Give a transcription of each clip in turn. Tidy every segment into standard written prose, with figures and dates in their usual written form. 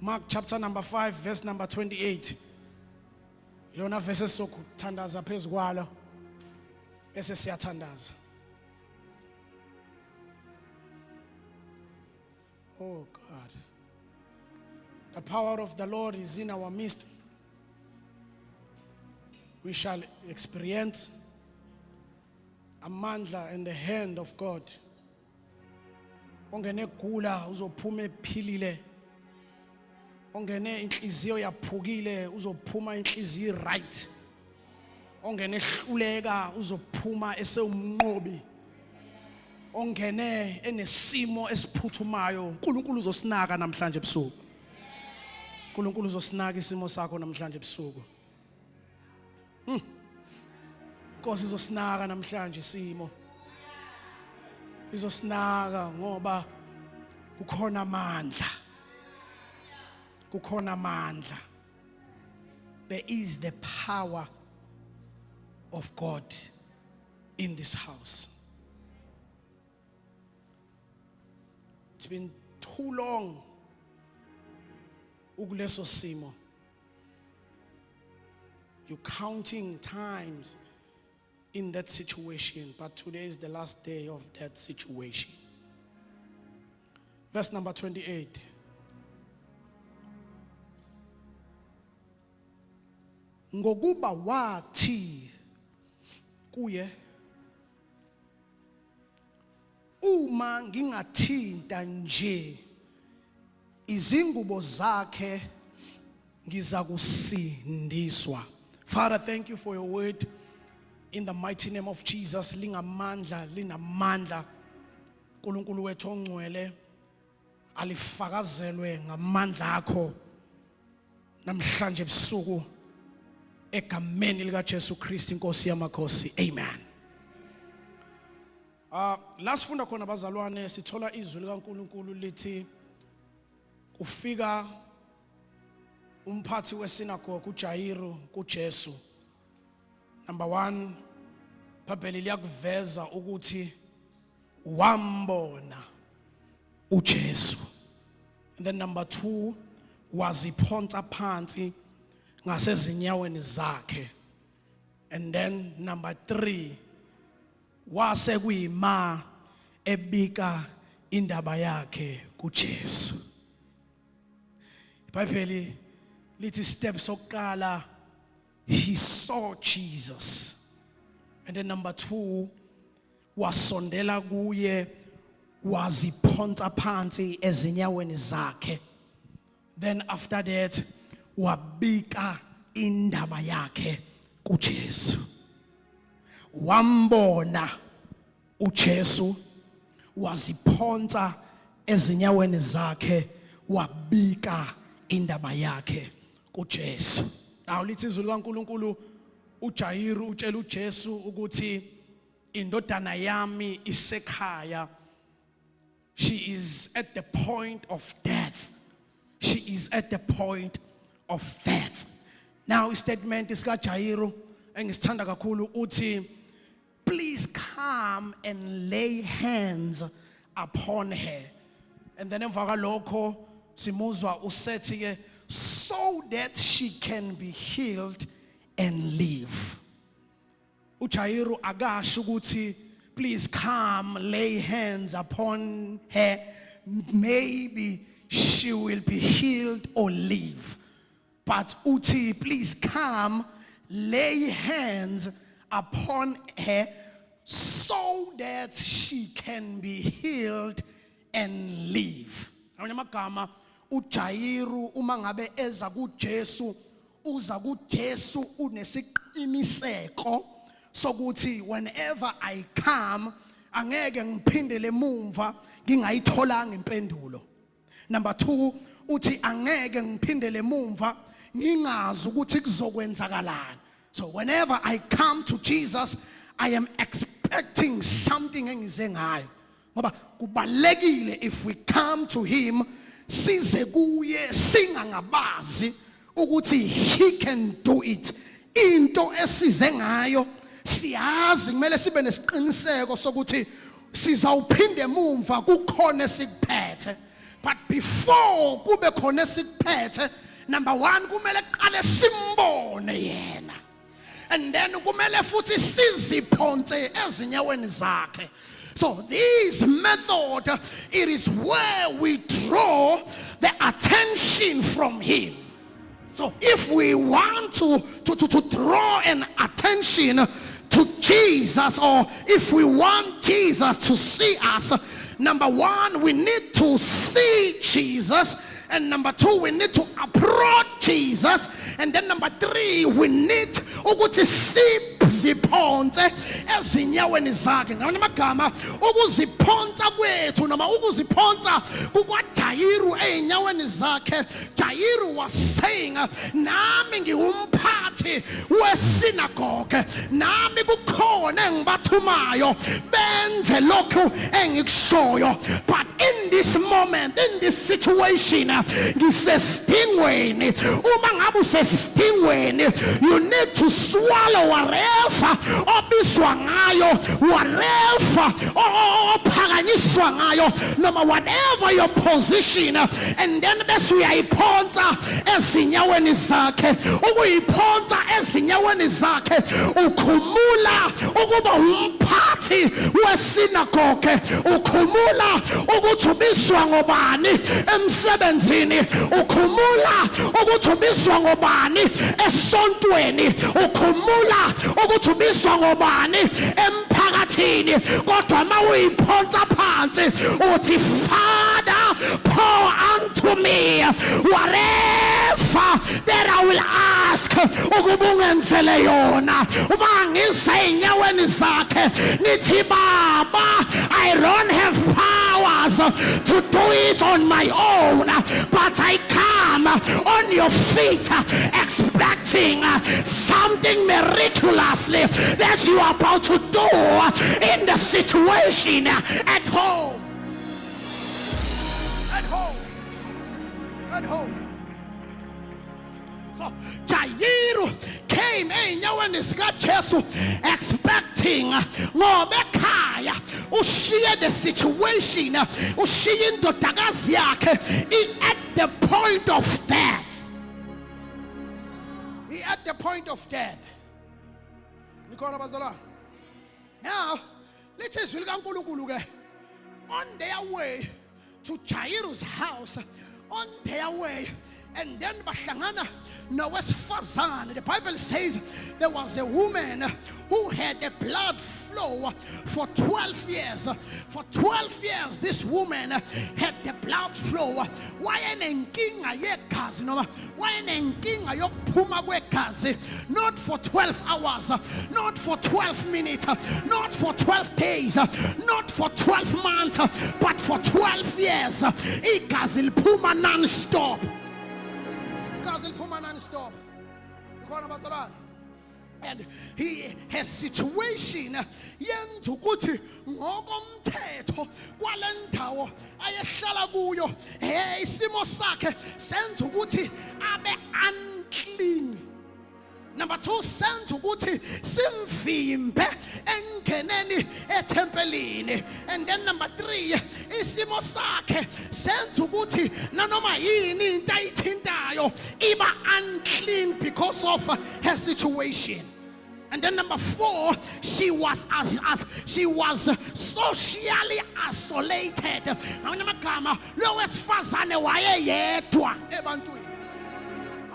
Mark chapter number 5 verse number 28. Ilona verse esokuthandaza phezukwalo bese siyathandaza. Oh God. The power of the Lord is in our midst. We shall experience amandla and the hand of God. Ongene gula uzophuma ephilile. Ongene inhliziyo yaphukile uzophuma inhliziyo right. Ongene ehluleka uzophuma esewumnqobi. Ongene enesimo esiphuthumayo uNkulunkulu uzosinaka namhlanje ebusuku. uNkulunkulu uzosinaka isimo sakho namhlanje ebusuku. Inkosi izosinaka namhlanje isimo. Izosinaka ngoba kukhona amandla. Kukhona amandla. There is the power of God in this house. It's been too long ukuleso simo. You're counting times in that situation, but today is the last day of that situation. Verse number 28. Ngokuba wathi kuye uma ngingathinta nje izingubo zakhe ngizakusindiswa. Father, thank you for your word. In the mighty name of Jesus, lingamandla, linamandla. uNkulunkulu wethu ongcwele alifakazelwe ngamandla akho namhlanje ebusuku egameni lika Jesu Kristu inkosi yamakhosi. Amen. Last funda khona bazalwane sithola izwi likaNkulunkulu lithi ufika umphathi wesinagogue uJayiru kuJesu. Number 1, Bibheli liyakuveza ukuthi wambona uJesu. And then number 2, waziphonsa phansi ngasezinyaweni zakhe. And then number 3, wase kuyima ebika indaba yakhe kuJesu. Bibheli lithi step sokuqala, he saw Jesus. And then number 2, wasondela kuye waziphonsa phansi ezinyaweni zakhe. Then after that wabika indaba yakhe kuJesu. Wambona uJesu waziphonsa ezinyaweni zakhe wabika indaba yakhe kuJesu. Now lithi izwi likaNkulunkulu uJayiru utshela uJesu ukuthi indodana yami isekhaya. She is at the point of death. She is at the point of death. Now statement is kaJayiru engisithanda kakhulu uthi please come and lay hands upon her. And then emva kwalokho simuzwa usethi ke so that she can be healed and live. uJayiru akasho ukuthi please come lay hands upon her, maybe she will be healed or live. But uthi please come lay hands upon her so that she can be healed and live. Amagama uJayiru uma ngabe eza kuJesu uza kuJesu unesiqiniseko sokuthi whenever I come angeke ngiphindele emumva ngingayitholanga impendulo. Number 2 uthi angeke ngiphindele emumva ngingazi ukuthi kuzokwenzakalani. So whenever I come to Jesus I am expecting something engize ngayo. Ngoba kubalekile if we come to him size kuye singangabazi ukuthi he can do it. Into esize ngayo siyazi kumele sibe nesiqiniseko sokuthi sizawuphinda emumva kukhona esikuphethe. But before kube khona esikuphethe, number one kumele qale simbone yena. And then kumele futhi siziphonse ezinyaweni zakhe. So this method, it is where we draw the attention from him. So if we want to draw an attention to Jesus, or if we want Jesus to see us, number one, we need to see Jesus. And number two, we need to approach Jesus. And then number three, we need to see ziphonse ezinyaweni zakhe. Ngamanye amagama ukuziphonsa kwethu noma ukuziphonsa kukaJayiru einyaweni zakhe. Jayiru was saying, nami ngiumphathi wesinagoge, nami kukhona engibathumayo benze lokhu engikushoyo. But in this moment, in this situation, ngisestingweni. Uma ngabe usestingweni, you need to swallow whatever obiswa ngayo, whatever ophakanyiswa ngayo, noma whatever your position, and then bese uyayiphonsa ezinyaweni zakhe. Ukuyiphonsa ezinyaweni zakhe ukhumula ukuba umphathi wesinagoge, ukhumula ukuthi ubiswa ngobani emsebenzini, ukhumula ukuthi ubiswa ngobani esontweni, ukhumula ukuthi ubiswa ngobani emphakathini. Kodwa mawuyiphonsa phansi uthi, Father, pour unto me whatever that I will ask ukuba ungenzele yona. Uma ngiseyinyaweni zakhe nithi, Baba, I don't have powers to do it on my own, but I come on your feet expecting something miraculously that you are about to do in the situation at home. At home. So Jayiru came einyaweni zikaJesu expecting ngoba ekhaya ushiye the situation, ushiye indodakazi yakhe at the point of death. He at the point of death. Now, let's say on their way to Jayiru's house, on their way, and then Bashangana Nawesfazan. The Bible says there was a woman who had a blood flow for 12 years. For 12 years, this woman had the blood flow. Why an enkinga yegazi noma? Why an enkinga yokuphuma kwegazi? Not for 12 hours, not for 12 minutes, not for 12 days, not for 12 months, but for 12 years. Igazi liphuma non-stop. Non-stop. And his situation yenza ukuthi ngokomthetho kwalendawo ayehlala kuyo isimo sakhe senza ukuthi abe unclean. Number two, senza ukuthi simvimbe engeneni etempelini. And then number three, isimo sakhe senza ukuthi nanoma yini into ayithintayo iba unclean because of her situation. And then number four, she was socially isolated. Amagama lo wesifazane wayeyedwa ebantwini.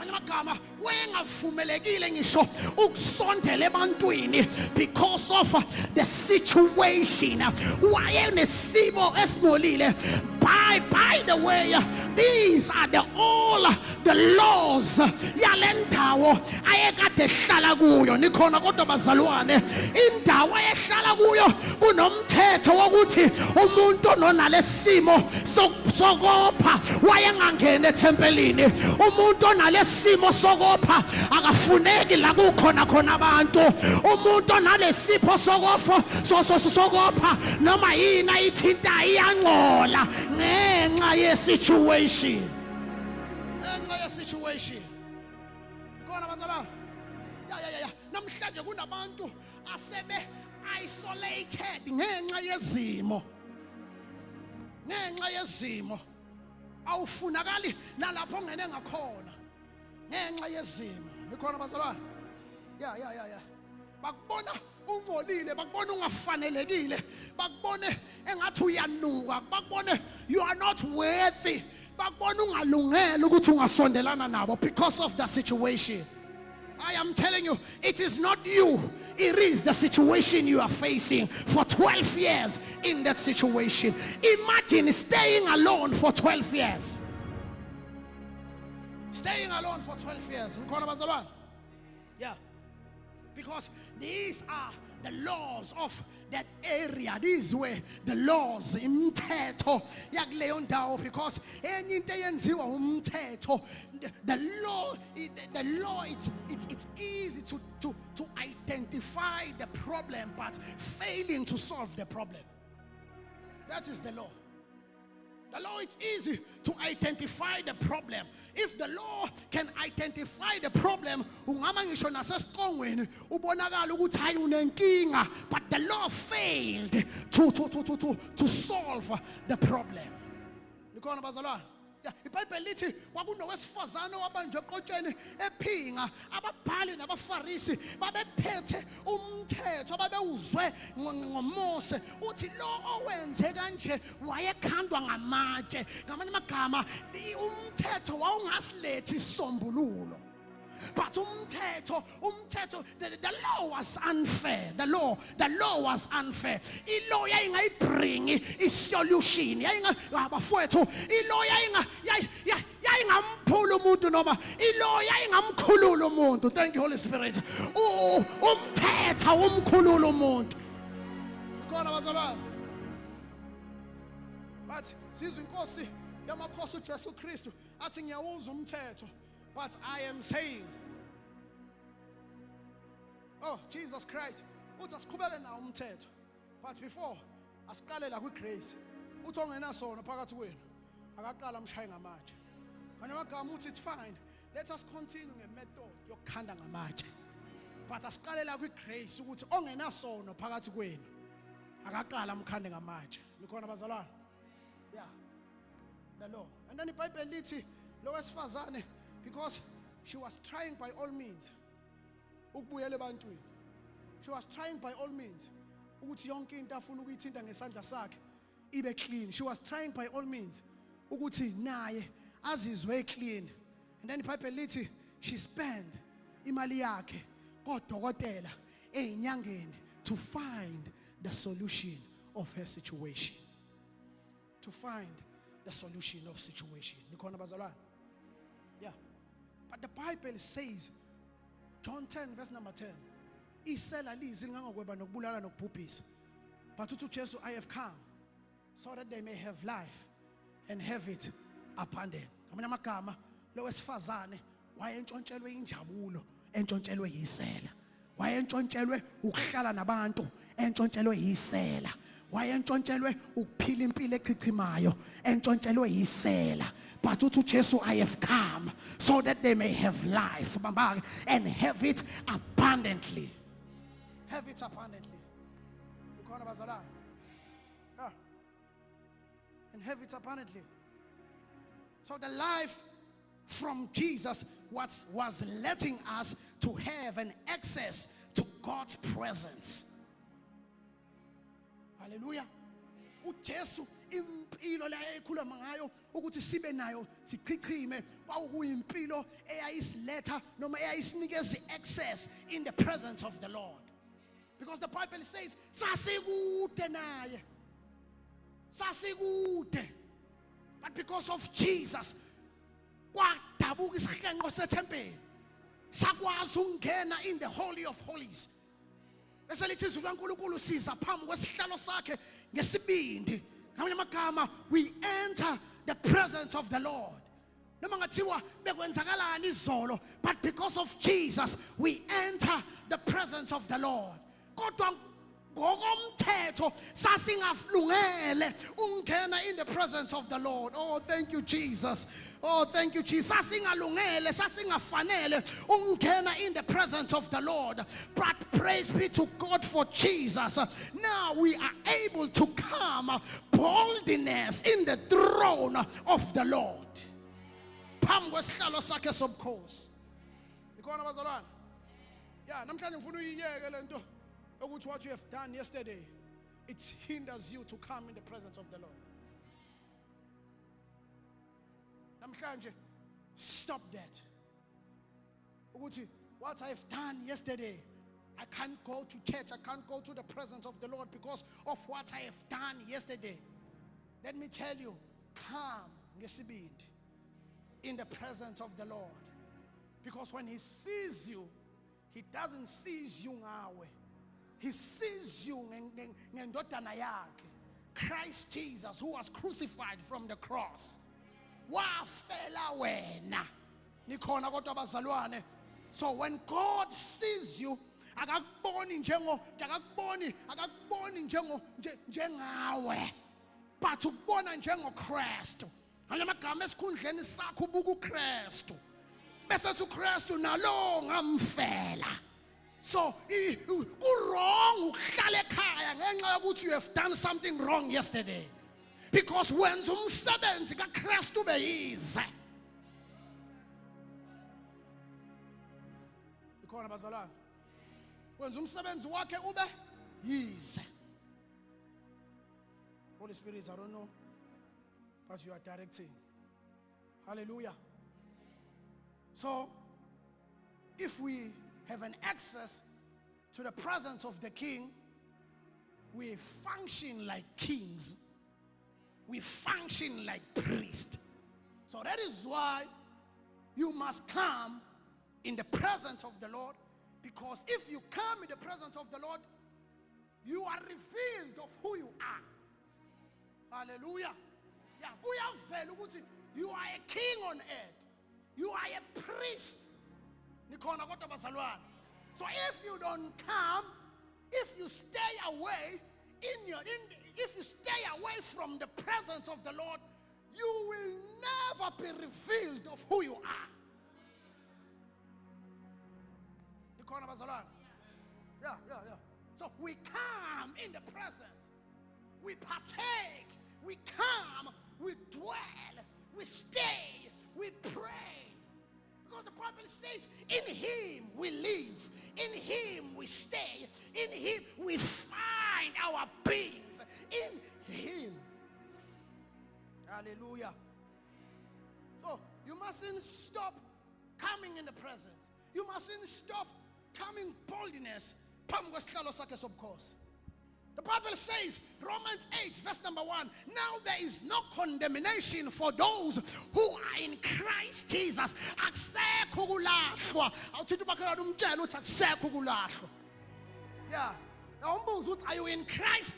Amagama wengavumelekile ngisho ukusondela ebantwini because of the situation. Wayenesimo esibonile. By the way, these are all the laws yalendawo ayekade hlala kuyo. Nikhona kodwa bazalwane, indawo ayehlala kuyo kunomthetho wokuthi umuntu onalesimo sokopha wayengangena etempelini. Umuntu onalesimo sokopha akafuneki la kukhona khona abantu. Umuntu onalesipho sokopha noma yini ayithinta iyangcola ngenxa ye-situation. Khona bazalwane. Ya. Namhlanje kunabantu asebe isolated ngenxa yezimo. awufunakali nalapho ongene ngakhona ngenxa yezimo. Likhona bazalwane? Yeah. Bakubona ungolile, bakubona ungafanelekile, bakubone engathi uyanuka, bakubone you are not worthy, bakubona ungalungele ukuthi ungasondelana nabo because of the situation. I am telling you, it is not you, it is the situation you are facing for 12 years in that situation. Imagine staying alone for 12 years. Staying alone for 12 years. Yeah. Because these are the laws of that area. These were the laws imithetho yakuleyo ndawo, because enye into eyenziwa umthetho, the law it's easy to identify the problem but failing to solve the problem. That is the law. The law, it's easy to identify the problem. If the law can identify the problem, but the law failed to solve the problem. iBhayibheli lithi kwakunowesifazane wabanjwe eqotsheni ephinga, ababhali nabafarisi babephethe umthetho ababewuzwe ngoMose, uthi lo owenze kanje wayekhandwa ngamatshe. Ngamanye amagama umthetho wawungasilethi isombululo. But the law was unfair. The law was unfair. Ilo yayingayibringi isolution. Abafowethu, ilo yayingamphula umuntu noma ilo yayingamkhulula umuntu. Thank you, Holy Spirit. Umthetho umkhulula umuntu. Khona bazalwane. But sizwe inkosi yamakhosi uJesu Kristu athi ngiyawuza umthetho. But I am saying, oh, Jesus Christ, uthi asiqhubele nawo umthetho. But before asiqale la kwigrace, uthi ongenasono phakathi kwenu akaqala amshaye ngamatshe. Ngane magama uthi it's fine, let us continue ngemethod yokukhanda ngamatshe. But asiqale la kwigrace ukuthi ongenasono phakathi kwenu akaqala amkhande ngamatshe. Nikhona bazalwane? Yeah. The law. And then iBhayibheli lithi lo wesifazane, because she was trying by all means ukubuyela ebantwini. She was trying by all means ukuthi yonke into afuna ukuyithinta ngesandla sakhe ibe clean. She was trying by all means ukuthi naye azizwe clean. And then iBhayibheli lithi she spent imali yakhe kodokotela ezinyangeni to find the solution of her situation. To find the solution of situation. Nikhona bazalwane? Yeah. But the Bible says, John 10 verse number 10, isela lizi ngangokweba nokubulala nokubhubhisa. But uthi uJesu, I have come so that they may have life and have it abundant. Ngamanye amagama lo wesifazane wayentshontshelwe injabulo, entshontshelwe yisela. Wayentshontshelwe ukuhlala nabantu, entshontshelwe yisela. Wayentshontshelwe ukuphila impilo echichimayo, entshontshelwe yisela. But uthi uJesu, I have come so that they may have life and have it abundantly. Have it abundantly. Ukhona bazalwane? Yeah. And have it abundantly. So the life from Jesus was letting us to have an access to God's presence. Hallelujah. uJesu impilo la ekhuluma ngayo ukuthi sibe nayo sichichime kwawuyimpilo eyayisiletha noma eyayisinikeza access in the presence of the Lord. Because the Bible says sasikude naye. Sasikude. But because of Jesus kwadabuka isihenqo sethempeli sakwazi ukungena in the Holy of Holies. Bese lithi izwi kaNkulunkulu siza phambi kwesihlalo sakhe ngesibindi. Ngamanye amagama, we enter the presence of the Lord. Noma ngathiwa bekwenzakalani izolo, but because of Jesus we enter the presence of the Lord. Kodwa ngokomthetho sasingaflungele ungena in the presence of the Lord. Oh, thank you, Jesus. Oh, thank you, Jesus. Sasingalungele, sasingafanele ungena in the presence of the Lord. But praise be to God for Jesus. Now we are able to come boldness in the throne of the Lord. Phambi kwesihlalo sakhe sobukhosi. Ikhona bazalwane? Yeah, namhlanje ngifuna uyiyeke lento ukuthi what you have done yesterday, it hinders you to come in the presence of the Lord. Namhlanje, stop that. Ukuthi what I have done yesterday, I can't go to church, I can't go to the presence of the Lord because of what I have done yesterday. Let me tell you, come ngesibindi in the presence of the Lord. Because when he sees you, he doesn't see you ngawe. He sees you ngendodana yakhe, Christ Jesus, who was crucified from the cross. Wafela wena. Nikhona kodwa bazalwane. So when God sees you, akakuboni njengawe, but ukubona njengoKristu. Ngamagama esikhundleni sakho ubuka uKristu. Bese uKristu nalo ngamfela. So wrong ukuhlala ekhaya ngenxa yokuthi you have done something wrong yesterday. Because wenza umsebenzi kaKristu beyize. Ikhona bazalwane. Wenza umsebenzi wakhe ube yize. Holy Spirit, I don't know, but you are directing. Hallelujah. So, if we have an access to the presence of the King, we function like kings. We function like priests. So that is why you must come in the presence of the Lord, because if you come in the presence of the Lord, you are revealed of who you are. Hallelujah. Yeah, you are a king on earth. You are a priest. So if you don't come, if you stay away if you stay away from the presence of the Lord, you will never be revealed of who you are. Yeah. So we come in the presence, we partake, we come, we dwell, we stay, we pray. Because the Bible says, in him we live, in him we stay, in him we find our beings, in him. Hallelujah. So you mustn't stop coming in the presence. You mustn't stop coming boldness. Of course. The Bible says, Romans 8, verse number 1, now there is no condemnation for those who are in Christ Jesus. Yeah. Are you in Christ?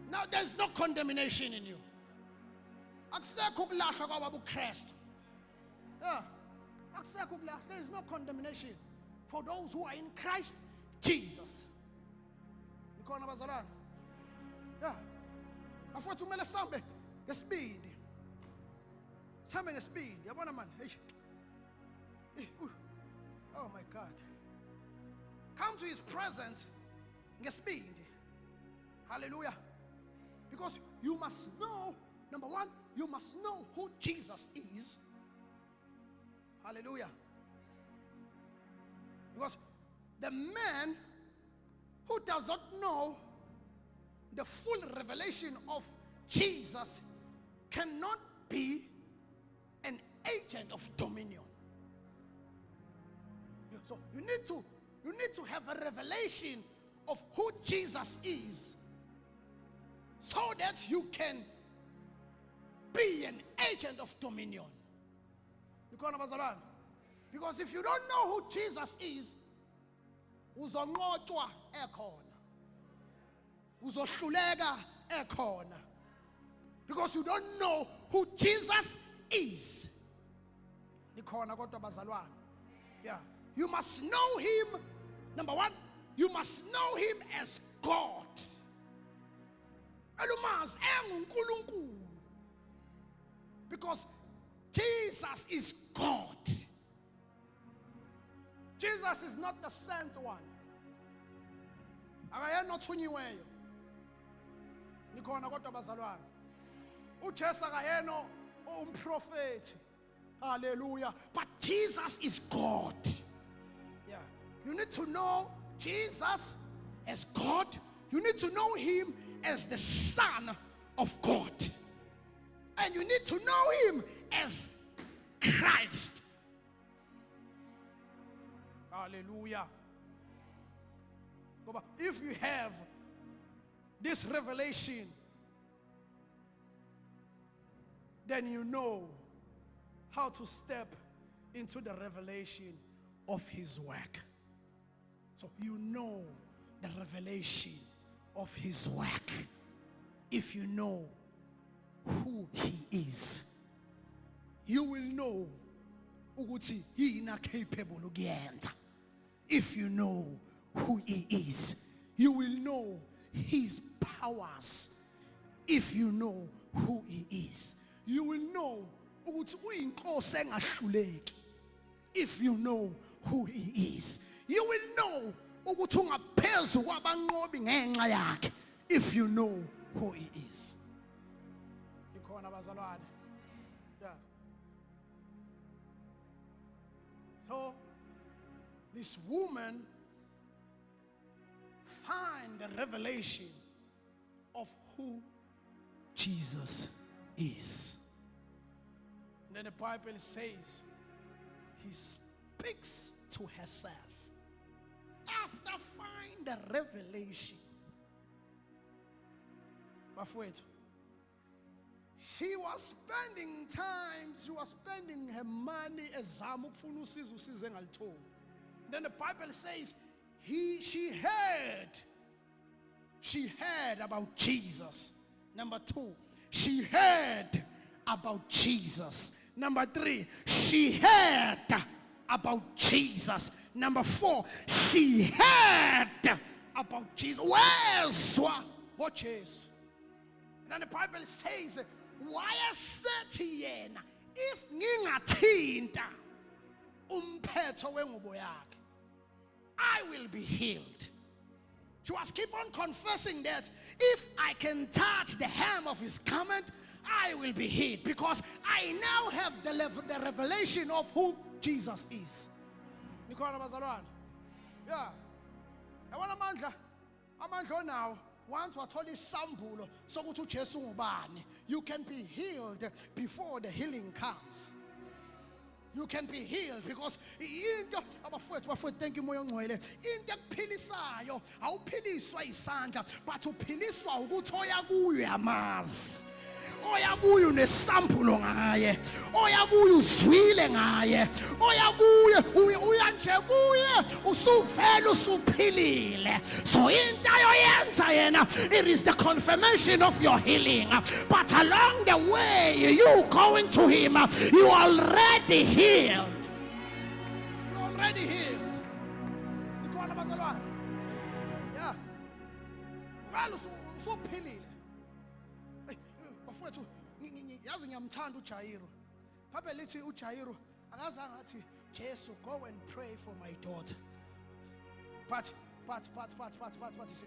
Now there's no condemnation in you. Yeah. There is no condemnation for those who are in Christ Jesus. Yeah. Afuthi kumele sambe ngesibindi. Sambe ngesibindi. Yabona man. Oh my God. Come to his presence ngesibindi. Hallelujah. Because you must know, number one, you must know who Jesus is. Hallelujah. Because the man who does not know the full revelation of Jesus cannot be an agent of dominion. So you need to have a revelation of who Jesus is, so that you can be an agent of dominion. Because if you don't know who Jesus is, uzonqotshwa ekhona, uzohluleka ekhona, because you don't know who Jesus is. Nikhona kodwa bazalwane. Yeah, you must know him. Number one, You must know him as God. Elumazi enguNkulunkulu. Because Jesus is God. Jesus is not the sent one. Akayena othunyiweyo. Nikhona kodwa bazalwane. uJesu akayena umprofeti. Hallelujah. But Jesus is God. Yeah. You need to know Jesus as God. You need to know him as the Son of God. And you need to know him as Christ. Hallelujah. If you have this revelation, then you know how to step into the revelation of his work. So you know the revelation of his work if you know who he is. You will know ukuthi yini capable ukuyenza. If you know who he is, you will know his powers. If you know who he is, you will know ukuthi uyinkosi engahluleki. If you know who he is, you will know ukuthi ungaphezu kwabanqobi ngenxa yakhe. If you know who he is. Ikhona bazalwane. Yeah. So this woman find the revelation of who Jesus is. And then the Bible says he speaks to herself after find the revelation. Bafowethu, she was spending time, she was spending her money ezama ukufuna usizo usize engalitholi. Then the Bible says she heard about Jesus. Number 2, she heard about Jesus. Number 3, she heard about Jesus. Number 4, she heard about Jesus. Where's what Jesus? Then the Bible says, why said yena if ngingathinta umphetho wengubo yakhe, I will be healed. She was keep on confessing that if I can touch the hem of his garment, I will be healed, because I now have the revelation of who Jesus is. Nikhona bazalwane. Yeah. Yabona amandla now. Once wathola isambulo sokuthi uJesu ngubani, you can be healed before the healing comes. You can be healed because into abafowethu thank you moya ongcwele, into ekuphilisayo awuphiliswa isandla, but uphiliswa ukuthi oya kuyo yamazi. Oya kuyo nesambulo ngaye, oya kuyo uzwile ngaye, oya kuyo uya nje kuye usuvela usuphilile. So into ayoyenza yena, it is the confirmation of your healing. But along the way you going to him, you are already healed. You are already healed. Nikhona bazalwane. Yeah. Well usuphilile. Yazi ngiyamthanda uJairo. Bible lithi uJairo akazange athi Jesu go and pray for my daughter. But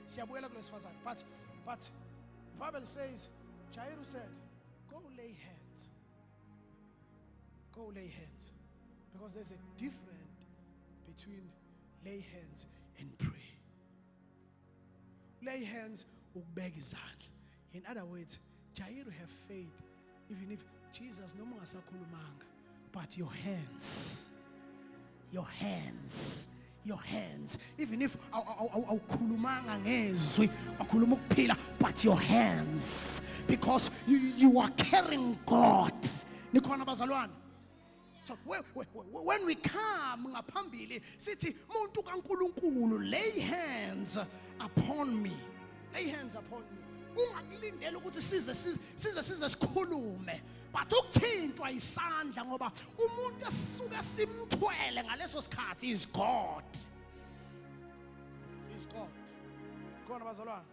siyabuyela kulesifazane. But the Bible says Jairo said, go lay hands. Go lay hands. Because there's a difference between lay hands and pray. Lay hands ukubeka izandla. In other words, Jairo have faith, even if Jesus no more asakhulumanga, but your hands, even if awukhulumanga ngezwi, akhuluma ukuphila, but your hands, because you are carrying God. Nikhona bazalwane. So when we come ngaphambili sithi muntu kaNkulunkulu, lay hands upon me. Lay hands upon me. Ungakulindela ukuthi size sikhulume, but ukuthintwa isandla ngoba umuntu esuka simthwele ngaleso sikhathi is God. is God. Khona bazalwane.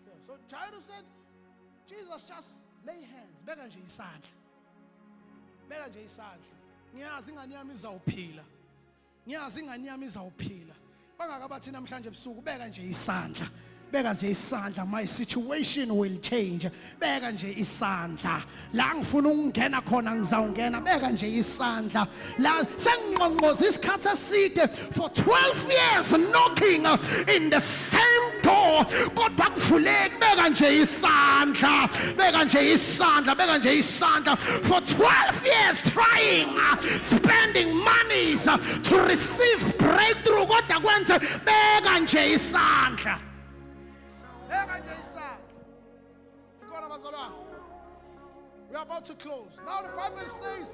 Yeah. So Jairus said, Jesus, just lay hands. Beka nje isandla. Beka nje isandla. Ngiyazi ingane yami izawuphila. Ngiyazi ingane yami izawuphila. Bangakabathi namhlanje ebusuku beka nje isandla. Beka nje isandla, my situation will change. Beka nje isandla. La ngifuna ukungena khona ngizawungena. Beka nje isandla. La sengqonqoza isikhathi eside for 12 years knocking in the same door. Kodwa kuvuleki. Beka nje isandla. Beka nje isandla. Beka nje isandla. For 12 years trying, spending monies to receive breakthrough. Kodwa kwenze beka nje isandla. We are about to close. Now the Bible says,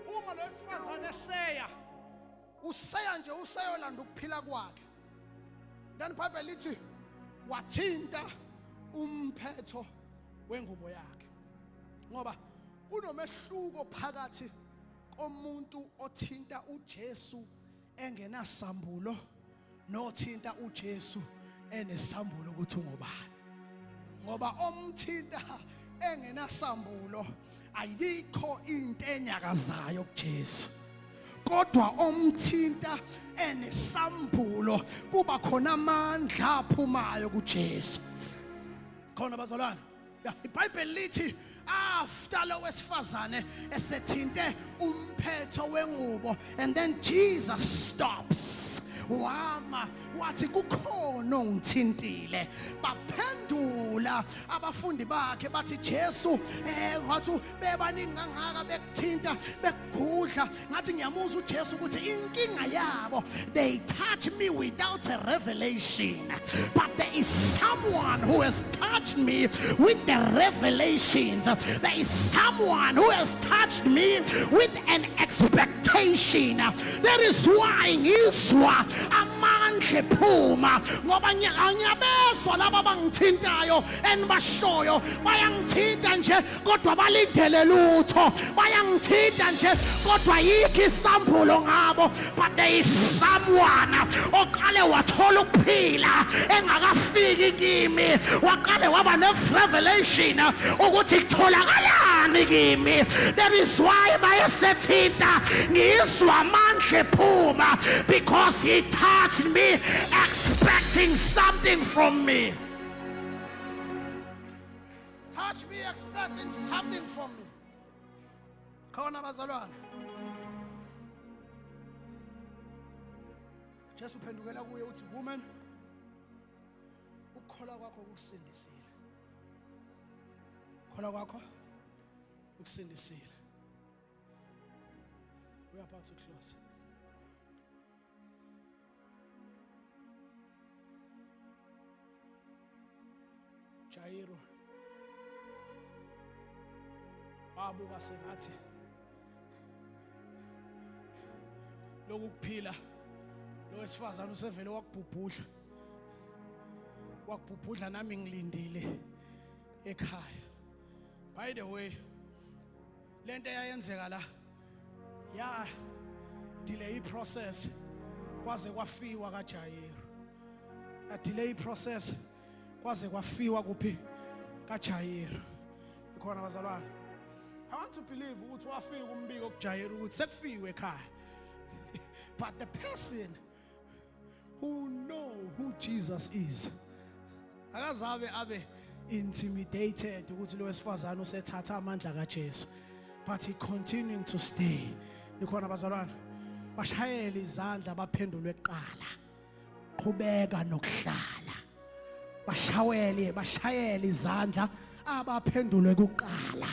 uma lwesifazane eseya, useya nje useyolanda ukuphila kwakhe. Then the Bible lithi wathinta umphetho wengubo yakhe. Ngoba kunomehluko phakathi komuntu othinta uJesu engenasambulo nothinta uJesu enesambulo ukuthi ungubani. Ngoba omthinta engenasambulo ayikho into enyakazayo kuJesu. Kodwa omthinta enesambulo kuba khona amandla aphumayo kuJesu. Khona bazalwane. iBhayibheli lithi after lo wesifazane esethinte umphetho wengubo, and then Jesus stops. Wama wathi kukhona ongithintile. Baphendula abafundi bakhe bathi Jesu wathi bebaningi kangaka bekuthinta bekugudla. Ngathi ngiyamuzwa uJesu ukuthi inkinga yabo, they touch me without a revelation, but there is someone who has touched me with the revelations. There is someone who has touched me with an expectation. That is why ngizwa amandla phuma, ngoba ngiyabezwa laba bangithintayo enibashoyo bayangithinta nje kodwa balindele lutho, bayangithinta nje kodwa yikho isambulo ngabo. But there is someone oqale wathola ukuphila engakafiki kimi, waqale waba ne-revelation ukuthi kutholakalani kimi. That is why bayesethinta ngizwa amandla phuma, because he touched me expecting something from me. Touch me expecting something from me. Khona bazalwane. Jesu uphendukela kuye uthi, woman, ukukholwa kwakho kukusindisile. Ukukholwa kwakho kukusindisile. We are about to close. Jairo wabuka sengathi lokuphila lo wesifazane usevele wakubhubhudla nami ngilindile ekhaya. By the way, lento eyayenzeka la ya delay process kwaze kwafiwa kaJairo. A delay process kwaze kwafiwa kuphi kaJairo. Ikhona bazalwane, I want to believe ukuthi wafika umbiko kuJairo ukuthi sekufiwe ekhaya. But the person who know who Jesus is akazabe abe intimidated ukuthi lo wesifazane usethatha amandla kaJesu, but he continuing to stay. Nikhona bazalwane, bashayela izandla baphendulwe eqala, qhubeka nokuhlala. Bashayela izandla abaphendulwe kuqala,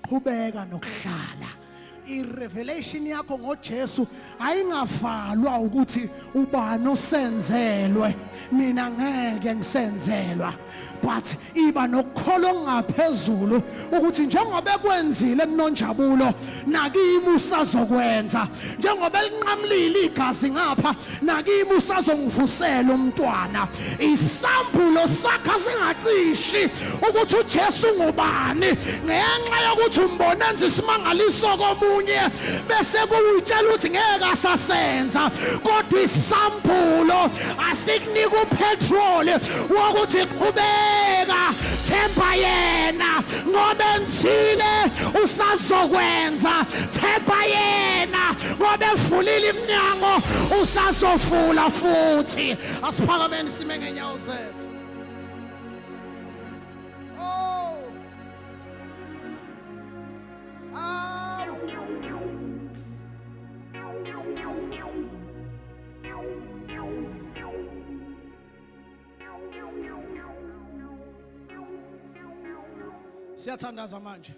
qhubeka nokuhlala. I-revelation yakho ngoJesu ayingavalwa ukuthi ubani osenzelwe, mina ngeke ngisenzelwa, but iba nokukholwa okungaphezulu ukuthi njengoba ekwenzile kuNonjabulo nakimi usazokwenza, njengoba elinqamlile igazi ngapha nakimi usazongivusela umntwana. Isambulo sakho singacishi ukuthi uJesu ngubani ngenxa yokuthi umbonenza isimangaliso komuntu omunye bese kuyitshela ukuthi ngeke asasenza kodwa isambulo asikunika upetrol wokuthi qhubeka themba yena ngoba enzile usazokwenza themba yena ngoba evulile iminyango usazovula futhi asiphakameni sime ngenyawo zethu. Siyathandaza manje.